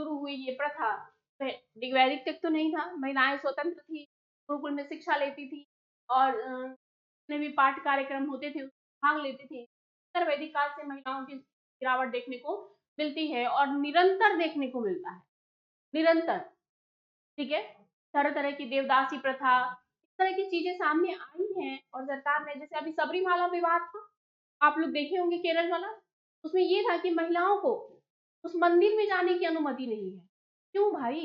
शुरू हुई ये प्रथा, ऋग्वैदिक तक तो नहीं था, महिलाएं स्वतंत्र थी, गुरुकुल में शिक्षा लेती थी और जितने भी पाठ कार्यक्रम होते थे भाग लेती थी। उत्तर वैदिक काल से महिलाओं की गिरावट देखने को मिलती है और निरंतर देखने को मिलता है, निरंतर। ठीक है, तरह तरह की देवदासी प्रथा, इस तरह की चीजें सामने आई हैं और सरकार ने, जैसे अभी सबरीमाला विवाद था, आप लोग देखे होंगे केरल वाला, उसमें ये था कि महिलाओं को उस मंदिर में जाने की अनुमति नहीं है। क्यों भाई?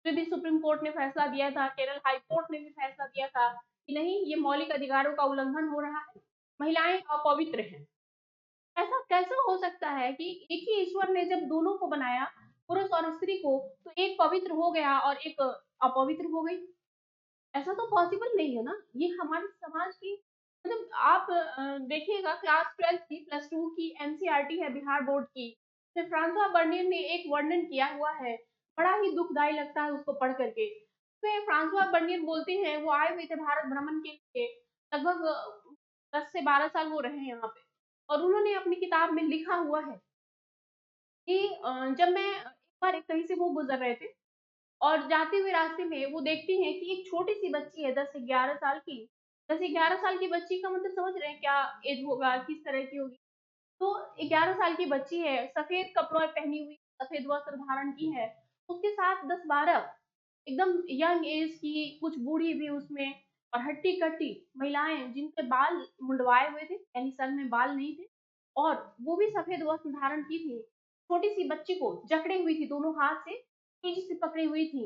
भी सुप्रीम कोर्ट ने फैसला दिया था, केरल हाई कोर्ट ने भी फैसला दिया था कि नहीं, ये मौलिक अधिकारों का उल्लंघन हो रहा है, महिलाएं अपवित्र हैं। ऐसा कैसे हो सकता है कि एक ही ईश्वर ने जब दोनों को बनाया, पुरुष और स्त्री को, तो एक पवित्र हो गया और एक अपवित्र हो गई? ऐसा तो पॉसिबल नहीं है ना। ये हमारे समाज की, मतलब आप देखिएगा, क्लास 12 की, प्लस 2 की एनसीईआरटी है बिहार बोर्ड की, तो फ्रांसवा बर्नियर ने एक वर्णन किया हुआ है, बड़ा ही दुखदायी लगता है उसको पढ़ करके। तो फ्रांसवा बर्नियर बोलते हैं, वो आए हुए थे भारत भ्रमण के लिए, लगभग 10 से 12 साल वो रहे यहाँ पे, और उन्होंने अपनी किताब में लिखा हुआ है कि जब मैं एक बार कहीं से वो गुजर रहे थे और जाते हुए रास्ते में वो देखती हैं कि एक छोटी सी बच्ची है, 10 से 11 साल की। 10 से 11 साल की बच्ची का मतलब समझ रहे हैं क्या एज होगा, किस तरह की होगी? तो 11 साल की बच्ची है, सफेद कपड़ों पहनी हुई, सफेद वस्त्र धारण की है, उसके साथ 10-12 एकदम यंग एज की, कुछ बूढ़ी भी उसमें, और हट्टी कट्टी महिलाएं जिनके बाल मुंडवाए हुए थे, यानी सर में बाल नहीं थे, और वो भी सफेद वस्त्र धारण की थी, छोटी सी बच्ची को जकड़े हुई थी, दोनों हाथ से तेजी से पकड़ी हुई थी।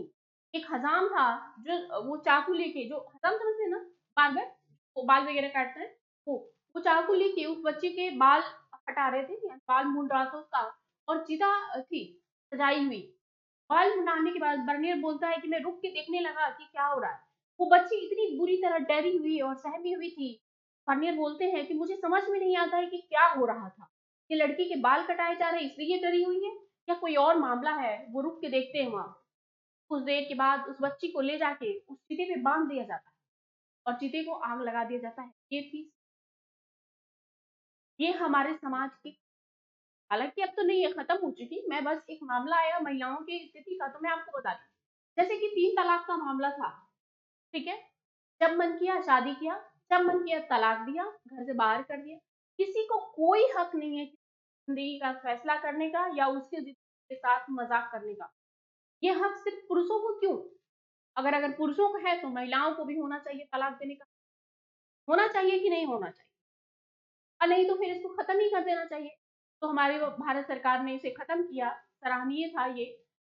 एक हजाम था, जो वो चाकू लेके, जो हजाम समझते हैं ना, बार्बर, वो बाल वगैरह काटता है, वो चाकू लेके उस बच्चे के बाल हटा रहे थे, यानी बाल मूंड रहा था उसका, और चिता थी सजाई हुई। बाल मुंडाने के बाद बर्नियर बोलता है कि मैं रुक के देखने लगा कि क्या हो रहा है। वो बच्ची इतनी बुरी तरह डरी हुई और सहमी हुई थी। बर्नियर बोलते हैं कि मुझे समझ में नहीं आता है कि क्या हो रहा था। ये लड़की के बाल कटाए जा रहे हैं इसलिए ये डरी हुई है, या कोई और मामला है? वो रुक के देखते हैं वहां। कुछ देर के बाद उस बच्ची को ले जाके उस चीते पे बांध दिया जाता है और चीते को आग लगा दिया जाता है। ये हमारे समाज की, हालांकि अब तो नहीं है, खत्म हो चुकी। मैं बस एक मामला आया महिलाओं की स्थिति का, तो मैं आपको बता रही हूँ। जैसे कि 3 तलाक का मामला था, ठीक है, जब मन किया शादी किया, जब मन किया तलाक दिया, घर से बाहर कर दिया। किसी को कोई हक नहीं है जिंदगी का फैसला करने का या उसके जिंदगी के साथ मजाक करने का। ये हक सिर्फ पुरुषों को क्यों? अगर पुरुषों को है तो महिलाओं को भी होना चाहिए तलाक देने का। होना चाहिए कि नहीं होना चाहिए? और नहीं तो फिर इसको खत्म ही कर देना चाहिए। तो हमारी भारत सरकार ने इसे खत्म किया, सराहनीय था ये।